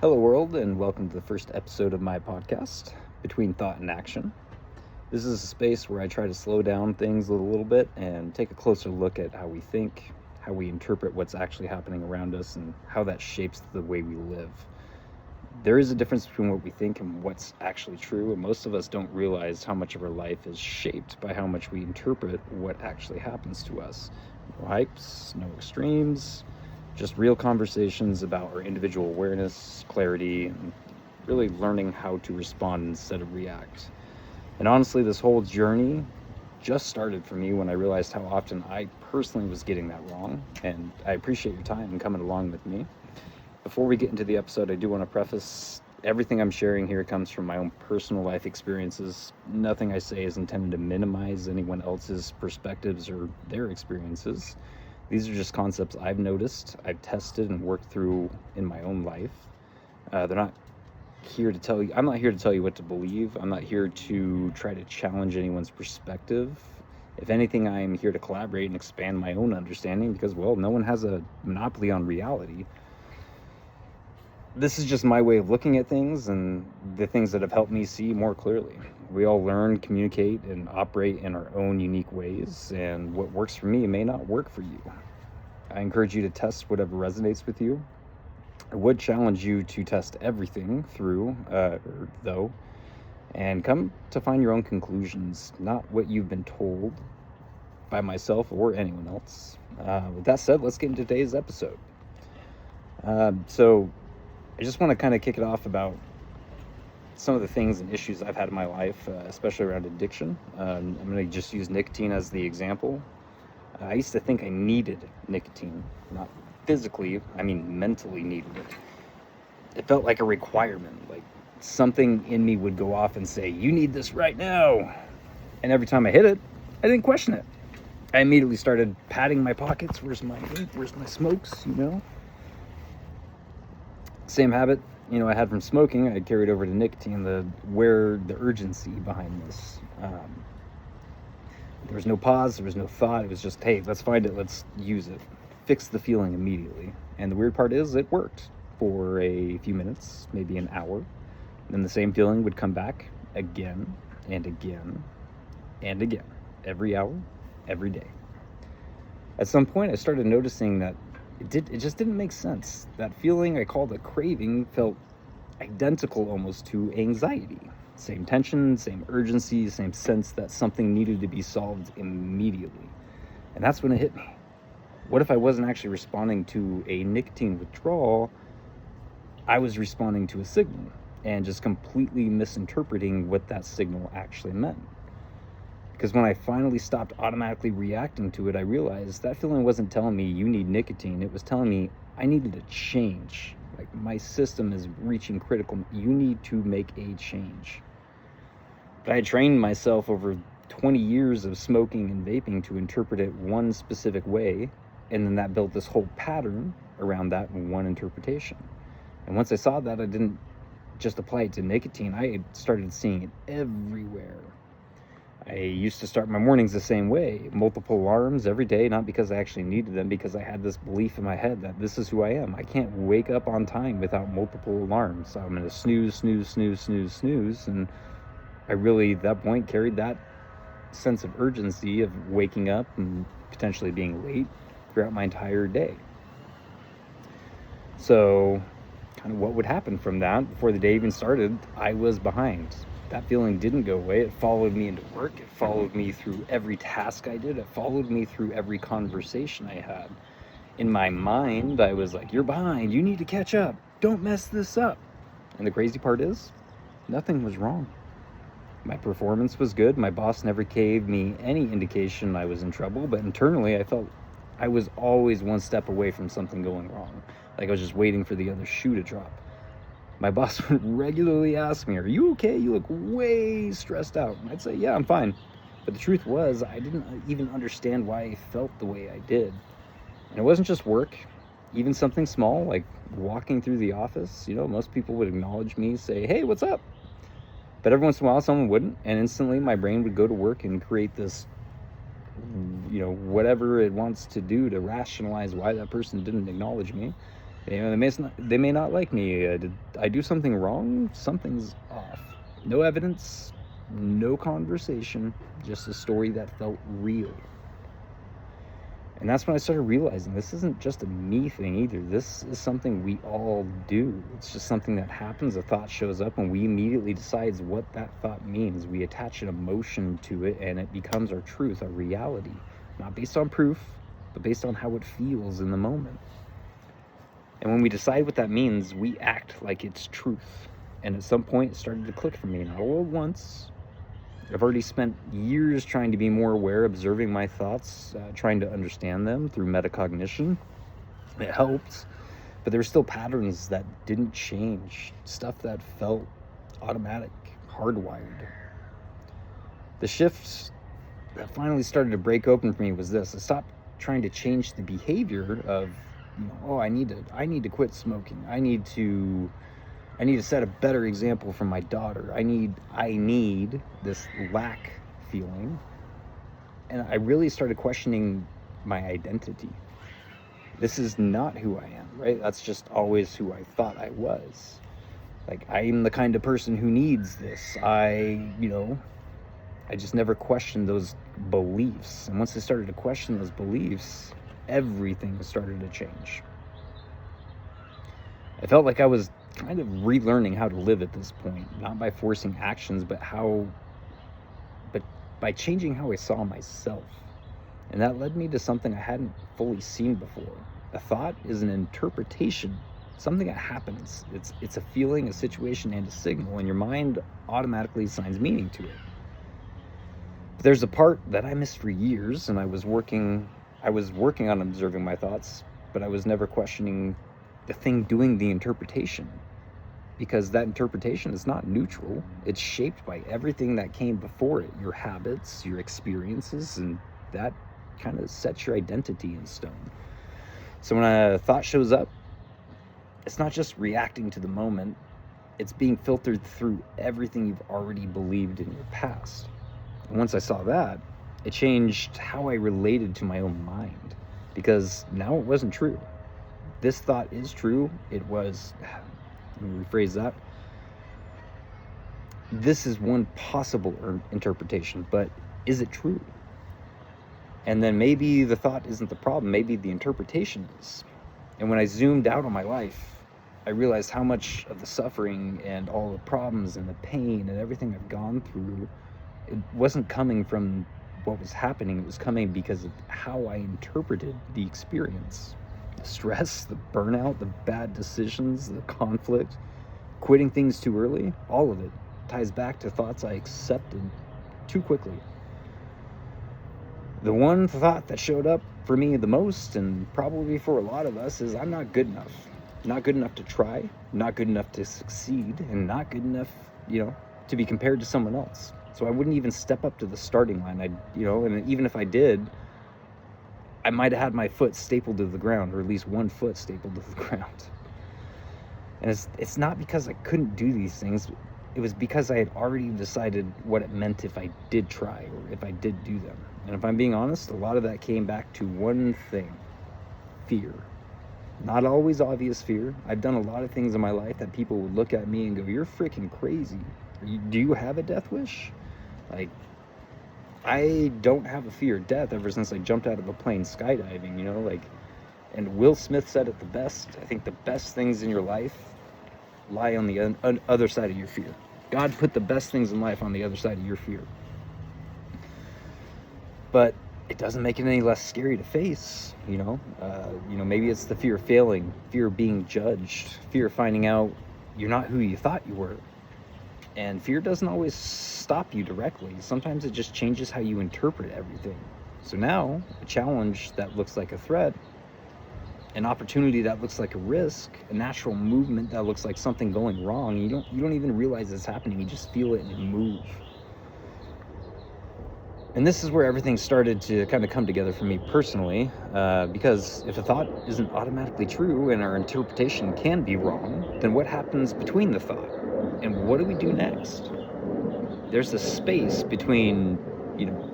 Hello, world, and welcome to the first episode of my podcast, Between Thought and Action. This is a space where I try to slow down things a little bit and take a closer look at how we think, how we interpret what's actually happening around us, and how that shapes the way we live. There is a difference between what we think and what's actually true, and most of us don't realize how much of our life is shaped by how much we interpret what actually happens to us. No hypes, no extremes, just real conversations about our individual awareness, clarity, and really learning how to respond instead of react. And honestly, this whole journey just started for me when I realized how often I personally was getting that wrong, and I appreciate your time and coming along with me. Before we get into the episode, I do want to preface everything I'm sharing here comes from my own personal life experiences. Nothing I say is intended to minimize anyone else's perspectives or their experiences. These are just concepts I've noticed, I've tested and worked through in my own life. They're not here to tell you, I'm not here to tell you what to believe. I'm not here to try to challenge anyone's perspective. If anything, I am here to collaborate and expand my own understanding because, well, no one has a monopoly on reality. This is just my way of looking at things and the things that have helped me see more clearly. We all learn, communicate, and operate in our own unique ways, and what works for me may not work for you. I encourage you to test whatever resonates with you. I would challenge you to test everything through, though, and come to find your own conclusions, not what you've been told by myself or anyone else. With that said, let's get into today's episode. So I just want to kind of kick it off about some of the things and issues I've had in my life, especially around addiction. I'm going to just use nicotine as the example. I used to think I needed nicotine, not physically, I mean mentally needed it. It felt like a requirement, like something in me would go off and say, you need this right now. And every time I hit it, I didn't question it. I immediately started patting my pockets. Where's my smokes, Same habit, I had from smoking, I carried over to nicotine, the urgency behind this. There was no pause, there was no thought, it was just, hey, let's find it, let's use it. Fix the feeling immediately. And the weird part is, it worked for a few minutes, maybe an hour. Then the same feeling would come back again and again and again, every hour, every day. At some point, I started noticing that it just didn't make sense. That feeling I called a craving felt identical almost to anxiety. Same tension, same urgency, same sense that something needed to be solved immediately. And that's when it hit me. What if I wasn't actually responding to a nicotine withdrawal? I was responding to a signal and just completely misinterpreting what that signal actually meant. Because when I finally stopped automatically reacting to it, I realized that feeling wasn't telling me you need nicotine. It was telling me I needed a change. Like, my system is reaching critical. You need to make a change. But I had trained myself over 20 years of smoking and vaping to interpret it one specific way. And then that built this whole pattern around that one interpretation. And once I saw that, I didn't just apply it to nicotine. I started seeing it everywhere. I used to start my mornings the same way, multiple alarms every day, not because I actually needed them, because I had this belief in my head that this is who I am. I can't wake up on time without multiple alarms. So I'm going to snooze, and I really, at that point, carried that sense of urgency of waking up and potentially being late throughout my entire day. So kind of what would happen from that, before the day even started, I was behind. That feeling didn't go away. It followed me into work. It followed me through every task I did. It followed me through every conversation I had. In my mind, I was like, you're behind. You need to catch up. Don't mess this up. And the crazy part is, nothing was wrong. My performance was good. My boss never gave me any indication I was in trouble, but internally I felt I was always one step away from something going wrong. Like I was just waiting for the other shoe to drop. My boss would regularly ask me, are you okay? You look way stressed out. And I'd say, yeah, I'm fine. But the truth was, I didn't even understand why I felt the way I did. And it wasn't just work. Even something small, like walking through the office, most people would acknowledge me, say, hey, what's up? But every once in a while, someone wouldn't. And instantly, my brain would go to work and create this, whatever it wants to do to rationalize why that person didn't acknowledge me. They may not like me. Did I do something wrong? Something's off. No evidence, no conversation, just a story that felt real. And that's when I started realizing this isn't just a me thing either. This is something we all do. It's just something that happens. A thought shows up and we immediately decide what that thought means. We attach an emotion to it and it becomes our truth, our reality. Not based on proof, but based on how it feels in the moment. And when we decide what that means, we act like it's truth. And at some point, it started to click for me. Not all at once. I've already spent years trying to be more aware, observing my thoughts, trying to understand them through metacognition. It helped, but there were still patterns that didn't change, stuff that felt automatic, hardwired. The shift that finally started to break open for me was this. I stopped trying to change the behavior of, I need to quit smoking. I need to set a better example for my daughter. I need this lack feeling. And I really started questioning my identity. This is not who I am, right? That's just always who I thought I was. Like, I'm the kind of person who needs this. I just never questioned those beliefs. And once I started to question those beliefs, everything started to change. I felt like I was kind of relearning how to live at this point, not by forcing actions, but by changing how I saw myself. And that led me to something I hadn't fully seen before. A thought is an interpretation, something that happens. It's a feeling, a situation, and a signal, and your mind automatically assigns meaning to it. But there's a part that I missed for years, and I was working on observing my thoughts, but I was never questioning the thing doing the interpretation, because that interpretation is not neutral. It's shaped by everything that came before it, your habits, your experiences, and that kind of sets your identity in stone. So when a thought shows up, it's not just reacting to the moment, it's being filtered through everything you've already believed in your past. And once I saw that, it changed how I related to my own mind, because now it wasn't true. This thought is true. It was, let me rephrase that. This is one possible interpretation, but is it true? And then maybe the thought isn't the problem, maybe the interpretation is. And when I zoomed out on my life, I realized how much of the suffering and all the problems and the pain and everything I've gone through, it wasn't coming from what was happening, it was coming because of how I interpreted the experience. The stress, the burnout, the bad decisions, the conflict, quitting things too early, all of it ties back to thoughts I accepted too quickly. The one thought that showed up for me the most, and probably for a lot of us, is I'm not good enough. Not good enough to try, not good enough to succeed, and not good enough, to be compared to someone else. So I wouldn't even step up to the starting line. And even if I did, I might have had my foot stapled to the ground, or at least one foot stapled to the ground. And it's not because I couldn't do these things. It was because I had already decided what it meant if I did try, or if I did do them. And if I'm being honest, a lot of that came back to one thing: fear. Not always obvious fear. I've done a lot of things in my life that people would look at me and go, "You're freaking crazy. Do you have a death wish?" Like, I don't have a fear of death ever since I jumped out of a plane skydiving, and Will Smith said it the best. I think the best things in your life lie on the other side of your fear. God put the best things in life on the other side of your fear. But it doesn't make it any less scary to face, maybe it's the fear of failing, fear of being judged, fear of finding out you're not who you thought you were. And fear doesn't always stop you directly. Sometimes it just changes how you interpret everything. So now, a challenge that looks like a threat, an opportunity that looks like a risk, a natural movement that looks like something going wrong, you don't even realize it's happening. You just feel it and you move. And this is where everything started to kind of come together for me personally, because if a thought isn't automatically true and our interpretation can be wrong, then what happens between the thought? And what do we do next? There's a space between,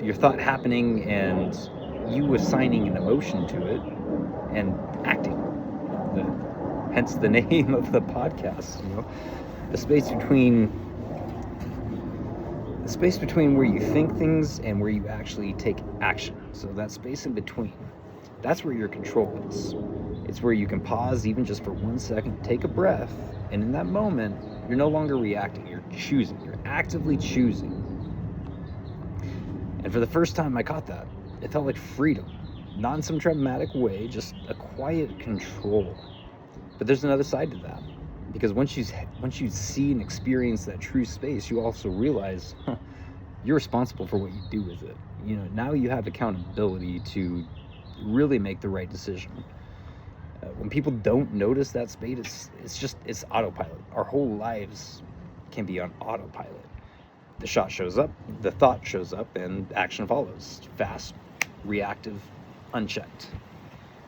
your thought happening and you assigning an emotion to it and acting. hence the name of the podcast. The space between where you think things and where you actually take action. So that space in between, that's where your control is. It's where you can pause even just for 1 second, take a breath, and in that moment, you're no longer reacting, you're choosing, you're actively choosing. And for the first time I caught that, it felt like freedom, not in some dramatic way, just a quiet control. But there's another side to that, because once you see and experience that true space, you also realize you're responsible for what you do with it. Now you have accountability to really make the right decision. When people don't notice that space, it's autopilot. Our whole lives can be on autopilot. The shot shows up, the thought shows up, and action follows. Fast, reactive, unchecked.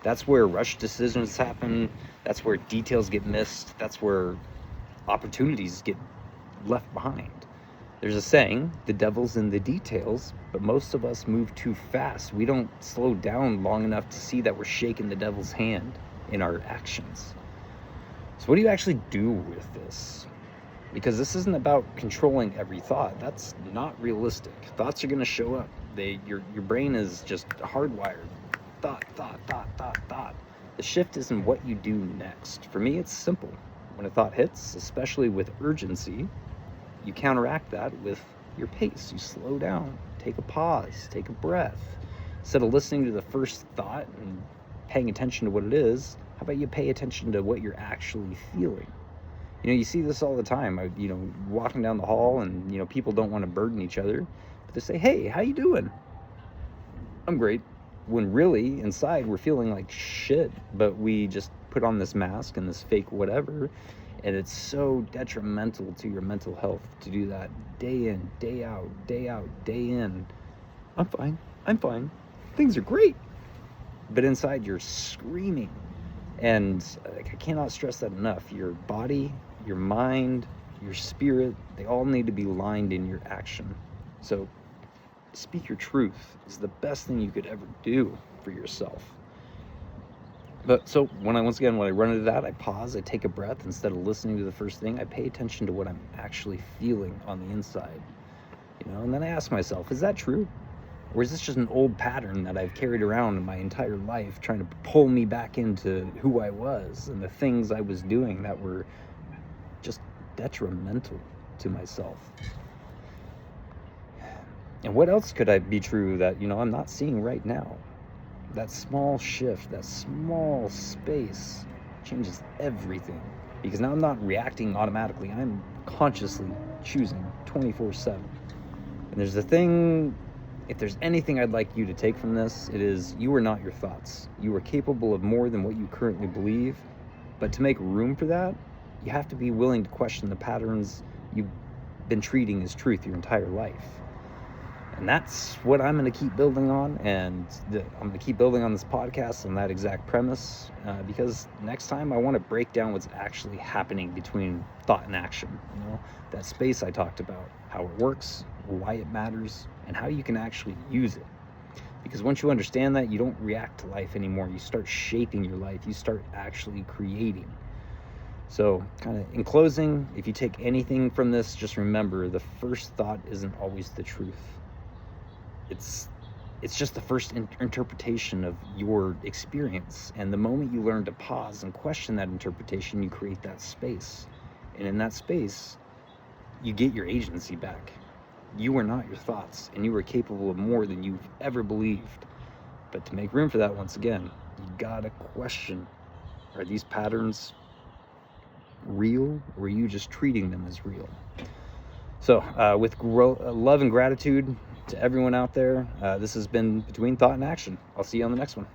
That's where rush decisions happen. That's where details get missed. That's where opportunities get left behind. There's a saying, the devil's in the details, but most of us move too fast. We don't slow down long enough to see that we're shaking the devil's hand in our actions. So what do you actually do with this? Because this isn't about controlling every thought. That's not realistic. Thoughts are going to show up. Your brain is just hardwired. Thought. The shift isn't what you do next. For me, it's simple. When a thought hits, especially with urgency, you counteract that with your pace. You slow down, take a pause, take a breath. Instead of listening to the first thought and paying attention to what it is, how about you pay attention to what you're actually feeling? You see this all the time. Walking down the hall, and people don't want to burden each other, but they say, "Hey, how you doing?" "I'm great." When really inside we're feeling like shit, but we just put on this mask and this fake whatever, and it's so detrimental to your mental health to do that day in, day out, day in. I'm fine. Things are great. But inside you're screaming. And I cannot stress that enough. Your body, your mind, your spirit, they all need to be lined in your action. So speak your truth is the best thing you could ever do for yourself. But so when I run into that, I pause, I take a breath. Instead of listening to the first thing, I pay attention to what I'm actually feeling on the inside. And then I ask myself, is that true? Or is this just an old pattern that I've carried around in my entire life, trying to pull me back into who I was and the things I was doing that were just detrimental to myself? And what else could I be true that, I'm not seeing right now? That small shift, that small space changes everything. Because now I'm not reacting automatically. I'm consciously choosing 24/7. And there's the thing, if there's anything I'd like you to take from this, it is you are not your thoughts. You are capable of more than what you currently believe. But to make room for that, you have to be willing to question the patterns you've been treating as truth your entire life. And that's what I'm going to keep building on, and I'm going to keep building on this podcast on that exact premise, because next time I want to break down what's actually happening between thought and action. That space I talked about, how it works, why it matters, and how you can actually use it. Because once you understand that, you don't react to life anymore. You start shaping your life. You start actually creating. So kind of in closing, if you take anything from this, just remember the first thought isn't always the truth. It's just the first interpretation of your experience. And the moment you learn to pause and question that interpretation, you create that space. And in that space, you get your agency back. You are not your thoughts, and you are capable of more than you've ever believed. But to make room for that, once again, you gotta question, are these patterns real, or are you just treating them as real? So with love and gratitude to everyone out there, this has been Between Thought and Action. I'll see you on the next one.